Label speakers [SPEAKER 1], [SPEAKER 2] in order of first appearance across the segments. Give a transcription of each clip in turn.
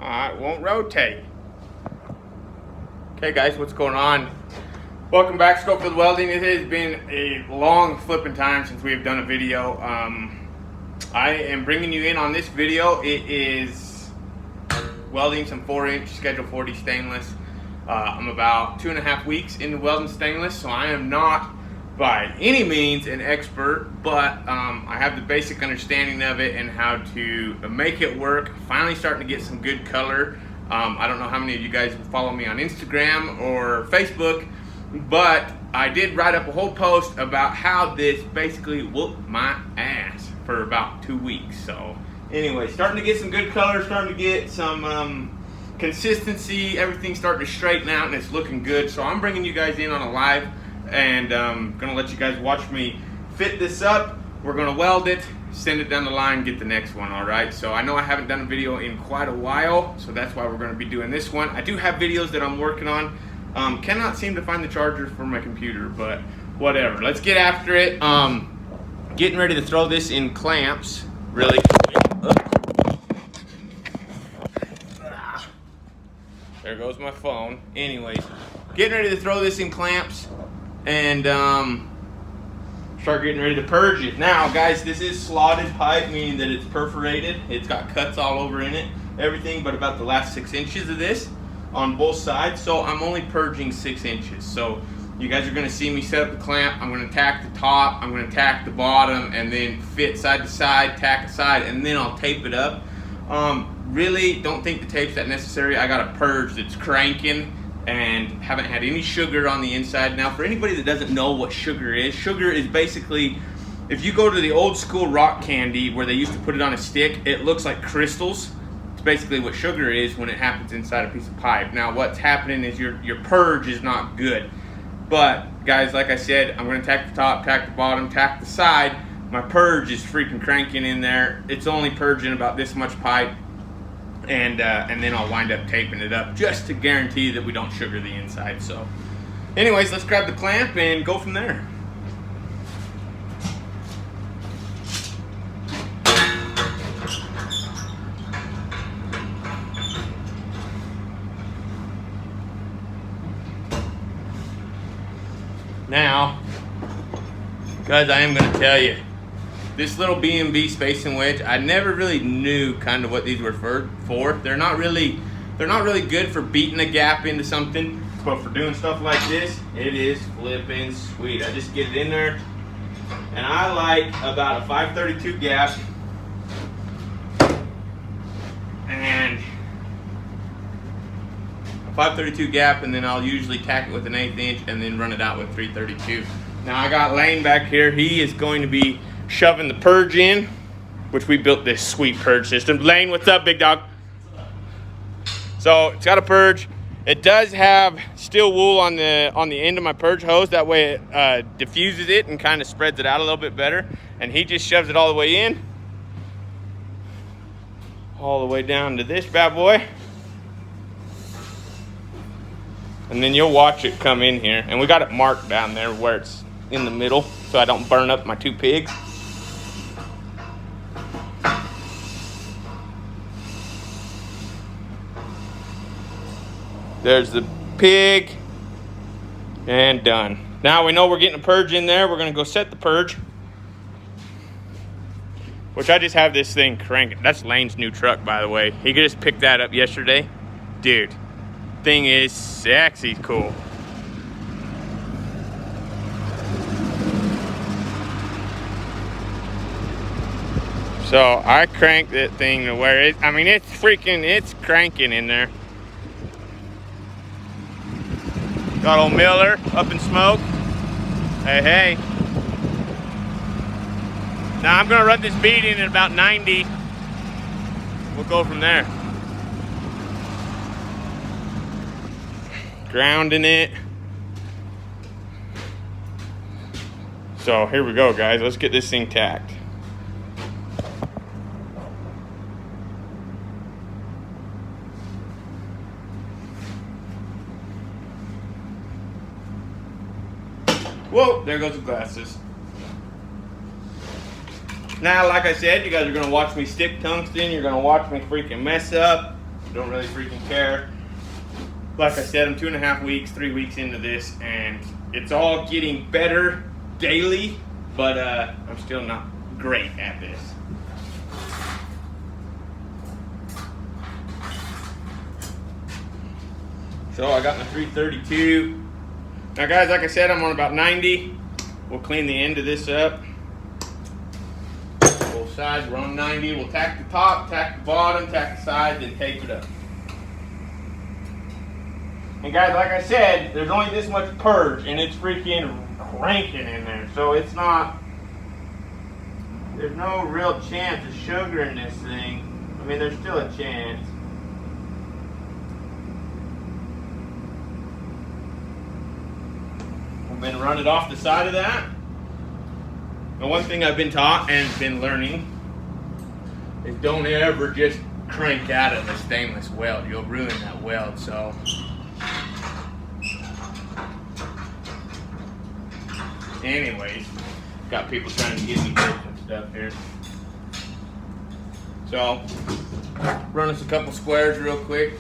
[SPEAKER 1] It won't rotate. Okay guys, what's going on? Welcome back, Scopefield Welding. It has been a long flipping time since we have done a video. I am bringing you in on this video. It is welding some 4-inch Schedule 40 stainless. I'm about 2.5 weeks into welding stainless, so I am not by any means an expert, but I have the basic understanding of it and how to make it work. Finally starting to get some good color. I don't know how many of you guys follow me on Instagram or Facebook, but I did write up a whole post about how this basically whooped my ass for about 2 weeks. So anyway, starting to get some good color, starting to get some consistency, everything's starting to straighten out and it's looking good. So I'm bringing you guys in on a live and gonna let you guys watch me fit this up. We're gonna weld it, send it down the line, get the next one. All right, so I know I haven't done a video in quite a while, so that's why we're gonna be doing this one. I do have videos that I'm working on. Cannot seem to find the charger for my computer, but whatever, let's get after it. Getting ready to throw this in clamps really quick. There goes my phone. Anyways, getting ready to throw this in clamps and start getting ready to purge it. Now guys, this is slotted pipe, meaning that it's perforated. It's got cuts all over in it, everything but about the last 6 inches of this on both sides. So I'm only purging 6 inches. So you guys are gonna see me set up the clamp. I'm gonna tack the top, I'm gonna tack the bottom, and then fit side to side, tack a side, and then I'll tape it up. Really don't think the tape's that necessary. I got a purge that's cranking and haven't had any sugar on the inside. Now for anybody that doesn't know what sugar is basically, if you go to the old school rock candy where they used to put it on a stick, it looks like crystals. It's basically what sugar is when it happens inside a piece of pipe. Now what's happening is your purge is not good. But guys, like I said, I'm gonna tack the top, tack the bottom, tack the side. My purge is freaking cranking in there. It's only purging about this much pipe. And then I'll wind up taping it up just to guarantee that we don't sugar the inside. So anyways, let's grab the clamp and go from there. Now, guys, I am going to tell you, this little B&B spacing wedge, I never really knew kind of what these were for. They're not really good for beating a gap into something, but for doing stuff like this, it is flipping sweet. I just get it in there, and I like about a 532 gap, and a 532 gap, and then I'll usually tack it with an 1/8 inch and then run it out with 332. Now I got Lane back here. He is going to be shoving the purge in, which we built this sweet purge system. Lane, what's up, big dog? So it's got a purge. It does have steel wool on the end of my purge hose. That way it diffuses it and kind of spreads it out a little bit better. And he just shoves it all the way in, all the way down to this bad boy. And then you'll watch it come in here. And we got it marked down there where it's in the middle so I don't burn up my 2 pigs. There's the pig, and done. Now we know we're getting a purge in there. We're gonna go set the purge, which I just have this thing cranking. That's Lane's new truck, by the way. He just picked that up yesterday. Dude, thing is sexy cool. So I cranked that thing to where it's cranking in there. Got old Miller up in smoke. Hey, hey. Now I'm gonna run this bead in at about 90. We'll go from there. Grounding it. So here we go, guys. Let's get this thing tacked. Whoa, there goes the glasses. Now, like I said, you guys are going to watch me stick tungsten. You're going to watch me freaking mess up. Don't really freaking care. Like I said, I'm 2.5 weeks, 3 weeks into this, and it's all getting better daily, but I'm still not great at this. So I got my 332. Now guys, like I said, I'm on about 90. We'll clean the end of this up. Both sides, we're on 90. We'll tack the top, tack the bottom, tack the sides, and tape it up. And guys, like I said, there's only this much purge, and it's freaking cranking in there. So it's not, there's no real chance of sugar in this thing. I mean, there's still a chance. We've been running off the side of that. And one thing I've been taught and been learning is don't ever just crank out of the stainless weld. You'll ruin that weld. So anyways, got people trying to get me tips and stuff here. So run us a couple squares real quick.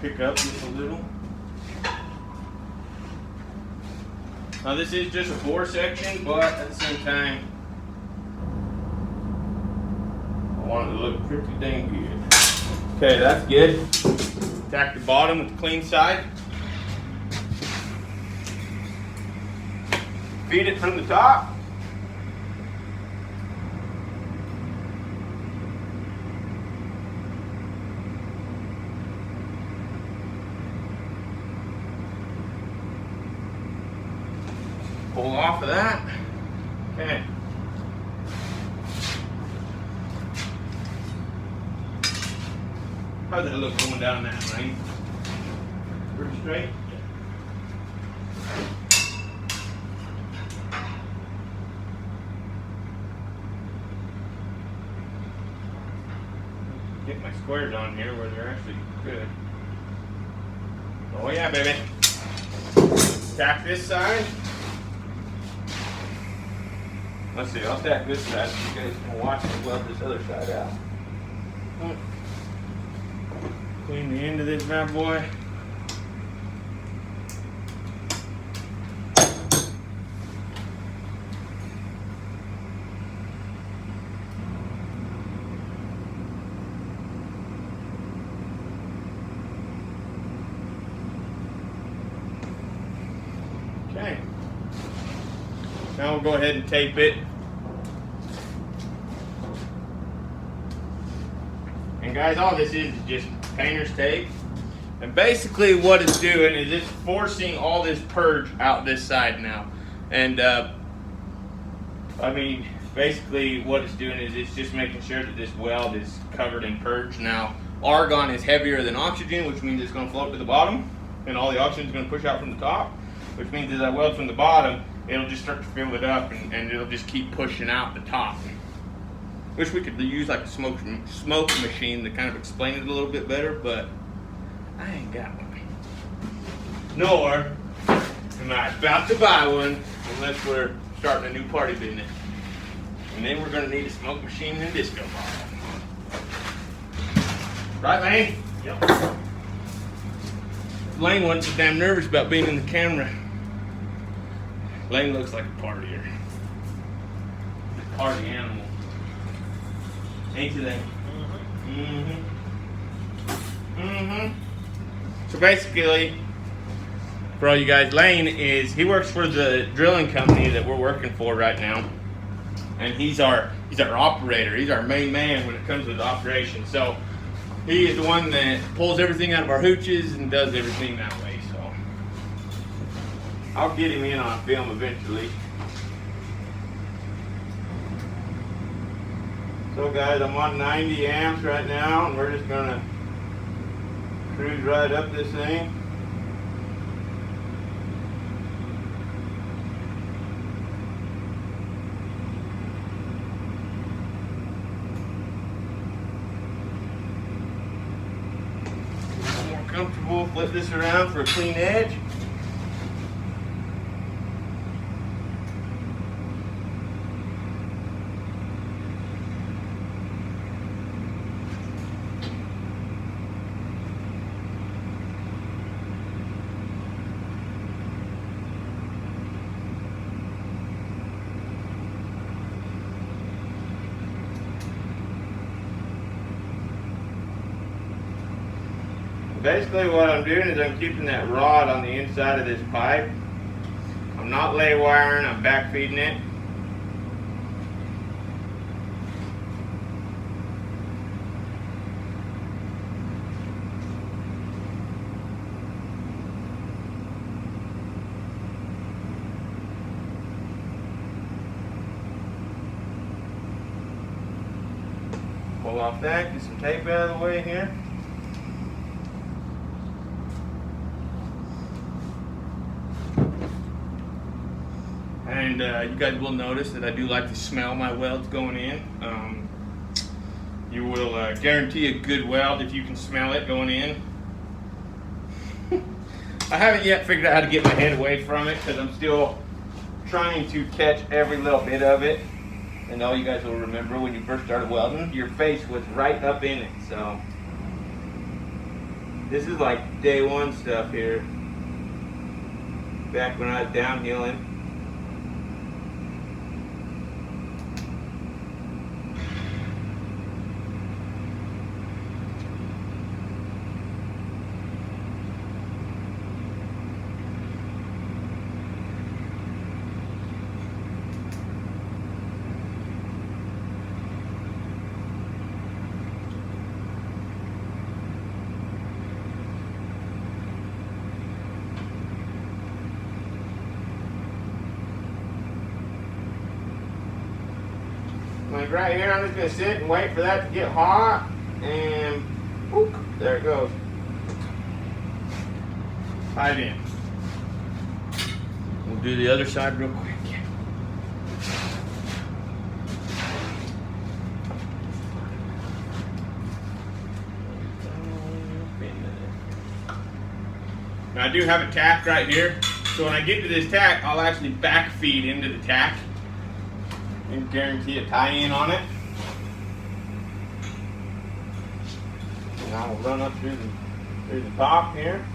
[SPEAKER 1] Pick up just a little. Now this is just a bore section, but at the same time, I want it to look pretty dang good. Okay, that's good. Tack the bottom with the clean side. Feed it from the top. Pull off of that. Okay. How's that look going down that, right? Pretty straight. Get my squares on here where they're actually good. Oh yeah, baby. Tack this side. Let's see, I'll tack this side so you guys can watch me weld this other side out. Clean the end of this bad boy. Okay. Now we'll go ahead and tape it. And guys, all this is just painter's tape. And basically what it's doing is it's forcing all this purge out this side now. And I mean, basically what it's doing is it's just making sure that this weld is covered in purge. Now, argon is heavier than oxygen, which means it's going to float to the bottom. And all the oxygen is going to push out from the top, which means as I weld from the bottom, it'll just start to fill it up and it'll just keep pushing out the top. Wish we could use like a smoke machine to kind of explain it a little bit better, but I ain't got one. Nor am I about to buy one unless we're starting a new party business. And then we're going to need a smoke machine and a disco ball. Right, Lane? Yep. Lane wasn't so damn nervous about being in the camera. Lane looks like a partier. A party animal. Ain't you, Lane? So basically, for all you guys, Lane he works for the drilling company that we're working for right now. And he's our operator. He's our main man when it comes to the operation. So he is the one that pulls everything out of our hooches and does everything that way. So I'll get him in on film eventually. So guys, I'm on 90 amps right now, and we're just gonna cruise right up this thing. More comfortable, flip this around for a clean edge. basically what I'm doing is I'm keeping that rod on the inside of this pipe. I'm not lay wiring, I'm back feeding it. Pull off that, get some tape out of the way here. And you guys will notice that I do like to smell my welds going in. You will guarantee a good weld if you can smell it going in. I haven't yet figured out how to get my head away from it because I'm still trying to catch every little bit of it. And all you guys will remember when you first started welding, your face was right up in it. So this is like day one stuff here. Back when I was downhilling. Like right here, I'm just going to sit and wait for that to get hot, and whoop, there it goes. Tied in. We'll do the other side real quick. Now I do have a tack right here, so when I get to this tack, I'll actually back feed into the tack and guarantee a tie-in on it. And I will run up through the top here.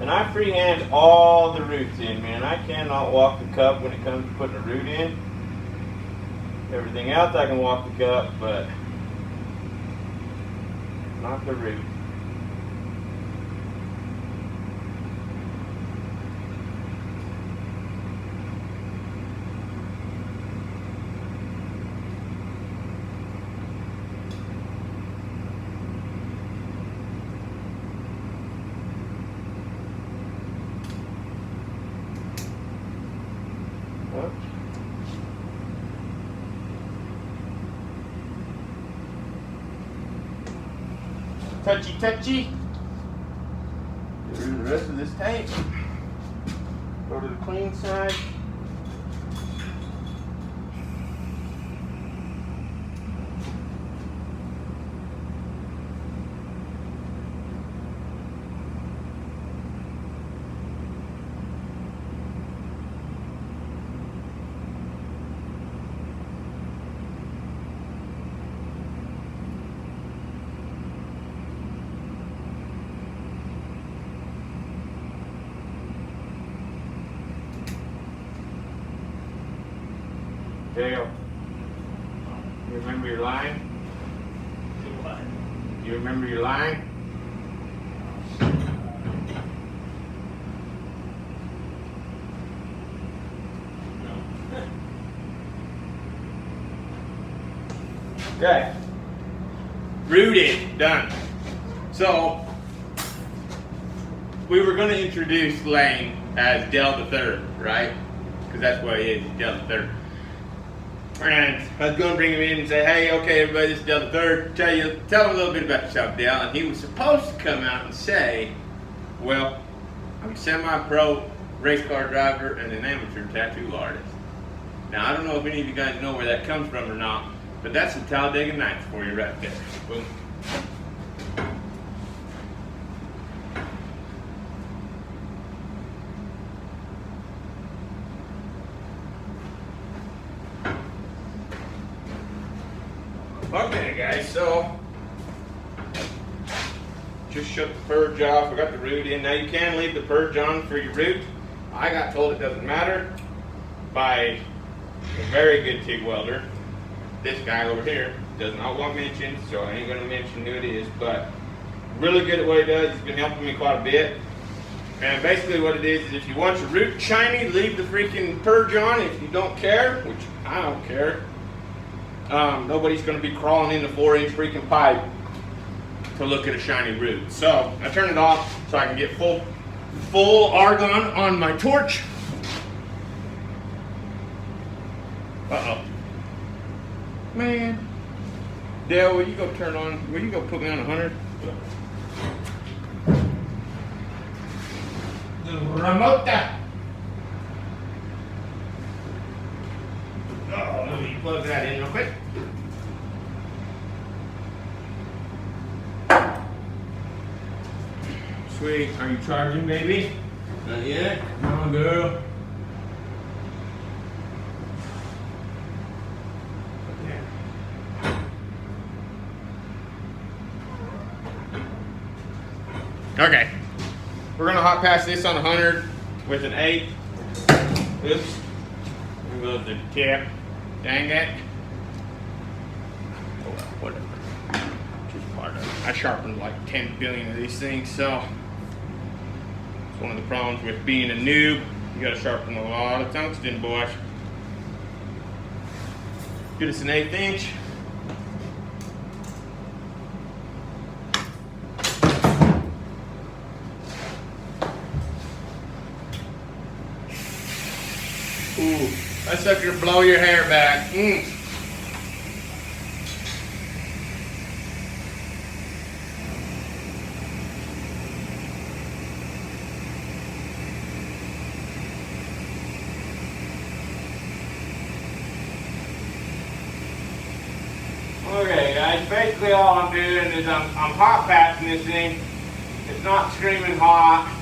[SPEAKER 1] And I freehand all the roots in, man. I cannot walk the cup when it comes to putting a root in. Everything else I can walk the cup, but not the root. Touchy touchy. Get rid of the rest of this tape. Go to the clean side. Dale, you remember your line?
[SPEAKER 2] What?
[SPEAKER 1] You remember your line?
[SPEAKER 2] No.
[SPEAKER 1] Okay. Rooted. Done. So, we were going to introduce Lane as Del the Third, right? Because that's what he is, he's Del the Third. And I was going to bring him in and say, hey, okay, everybody, this is Del the Third. Tell him a little bit about yourself, Del. And he was supposed to come out and say, well, I'm a semi-pro race car driver and an amateur tattoo artist. Now, I don't know if any of you guys know where that comes from or not, but that's some Talladega Nights for you right there. Boom. Okay, guys, so just shut the purge off. I got the root in. Now you can leave the purge on for your root. I got told it doesn't matter by a very good TIG welder. This guy over here does not want mentioned, so I ain't going to mention who it is, but really good at what he does. He's been helping me quite a bit. And basically what it is if you want your root shiny, leave the freaking purge on. If you don't care, which I don't care, nobody's going to be crawling in the 4-inch freaking pipe to look at a shiny root. So I turn it off so I can get full argon on my torch. Uh-oh. Man. Dale, will you go put me on 100? Ramota. Oh, let me plug that in real quick. Sweet. Are you charging, baby?
[SPEAKER 2] Not yet.
[SPEAKER 1] Come on, girl. Okay. We're gonna hot pass this on 100 with an 8. Oops. There goes the tip. Dang it. Oh, well, whatever. Just part of it. I sharpened like 10 billion of these things, so it's one of the problems with being a noob. You gotta sharpen a lot of tungsten, boys. Get us an 1/8 inch. Ooh, that sucker blow your hair back. Okay guys, basically all I'm doing is I'm hot passing this thing. It's not screaming hot.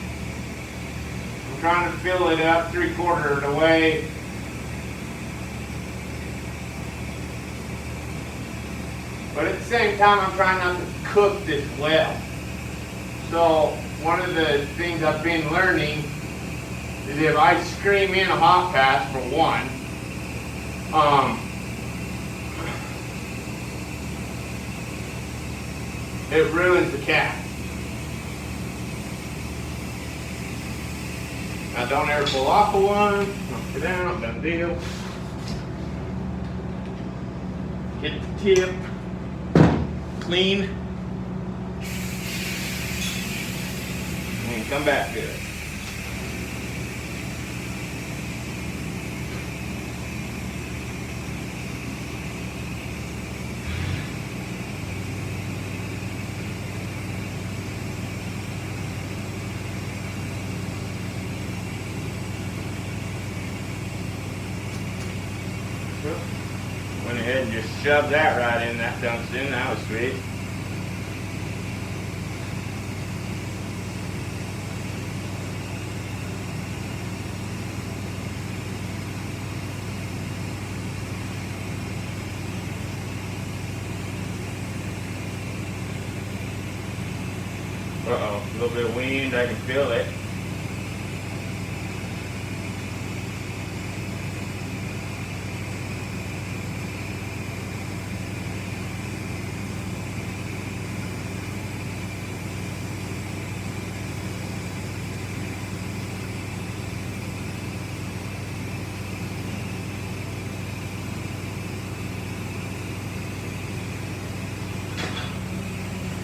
[SPEAKER 1] I'm trying to fill it up 3/4 of the way. But at the same time, I'm trying not to cook this well. So one of the things I've been learning is if I scream in a hot pass for one, it ruins the cast. Now don't ever pull off of one, knock it out, done deal. Get the tip clean, and come back to it. Went ahead and just shoved that right in that tungsten. That was sweet. Uh-oh, a little bit of wind, I can feel it.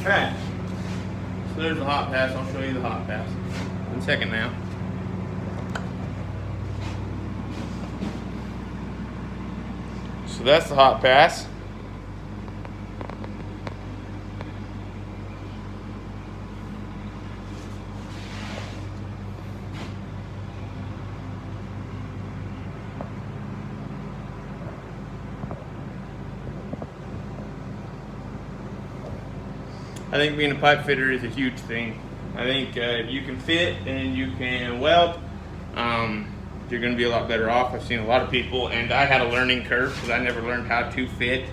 [SPEAKER 1] Okay, so there's the hot pass. I'll show you the hot pass in a second now. So that's the hot pass. I think being a pipe fitter is a huge thing. I think if you can fit and you can weld, you're going to be a lot better off. I've seen a lot of people, and I had a learning curve because I never learned how to fit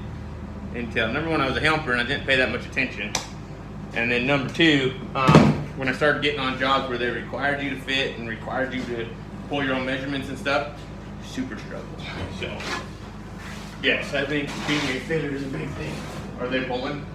[SPEAKER 1] until, number one, I was a helper and I didn't pay that much attention. And then number two, when I started getting on jobs where they required you to fit and required you to pull your own measurements and stuff, super struggle. So, yes, I think being a fitter is a big thing. Are they pulling?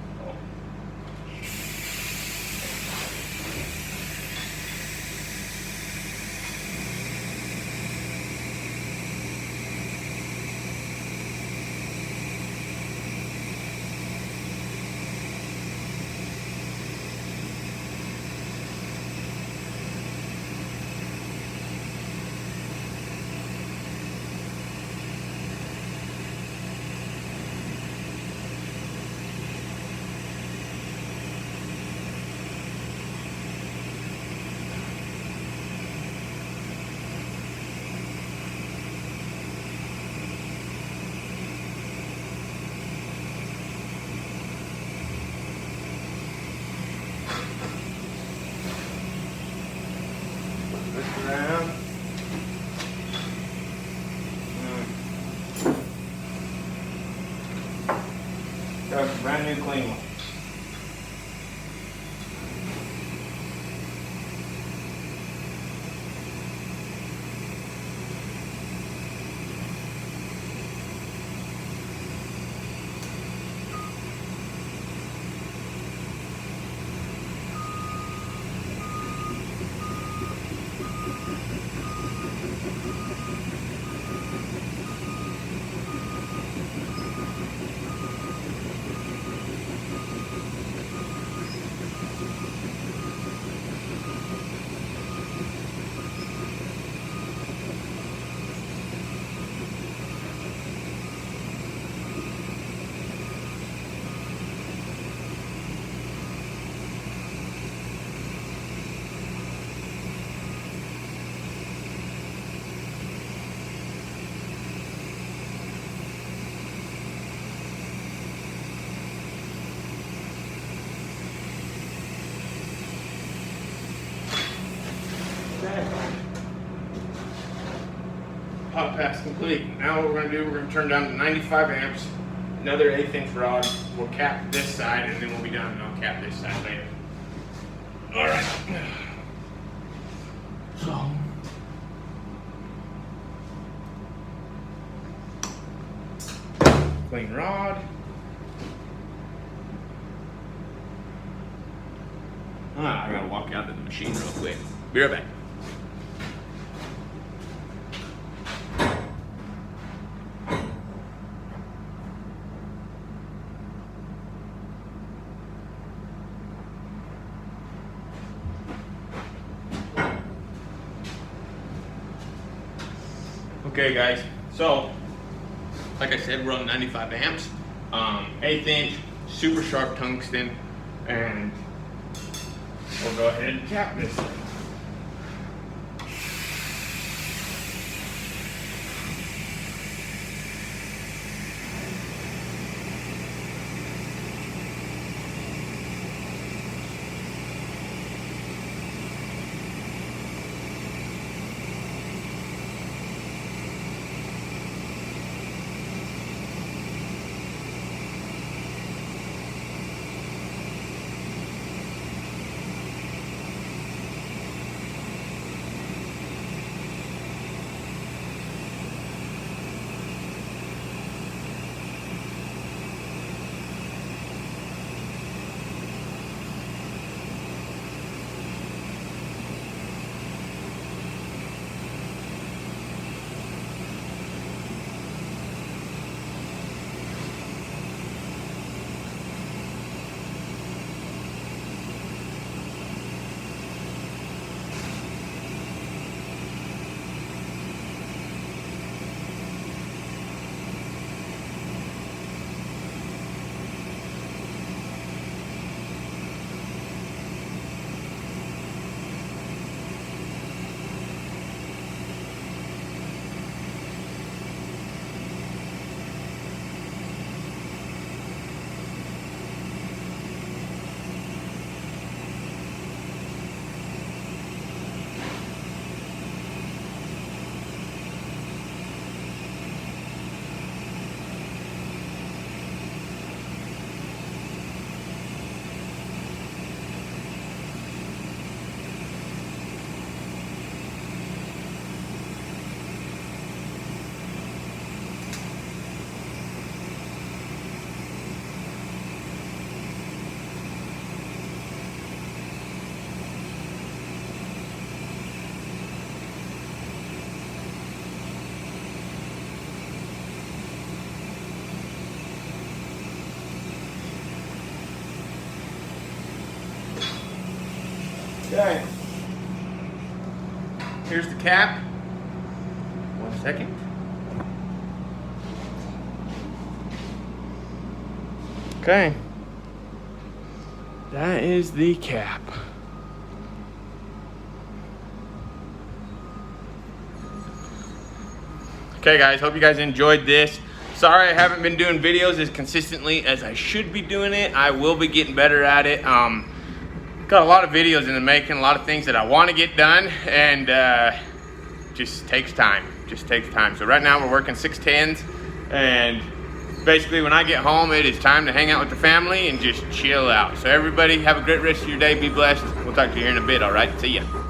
[SPEAKER 1] clean one. Hot pass complete. Now what we're going to do, we're going to turn down to 95 amps. Another 1/8" rod. We'll cap this side and then we'll be done, and I'll cap this side later. Alright. So. Clean rod. I gotta walk out to the machine real quick. Be right back. Okay guys, so like I said, we're on 95 amps, 1/8", super sharp tungsten, and we'll go ahead and cap this thing. Okay. Here's the cap. 1 second. Okay. That is the cap. Okay guys, hope you guys enjoyed this. Sorry I haven't been doing videos as consistently as I should be doing it. I will be getting better at it. Got a lot of videos in the making, a lot of things that I want to get done, and just takes time. Just takes time. So right now we're working 610s, and basically when I get home, it is time to hang out with the family and just chill out. So everybody have a great rest of your day. Be blessed. We'll talk to you here in a bit. All right. See ya.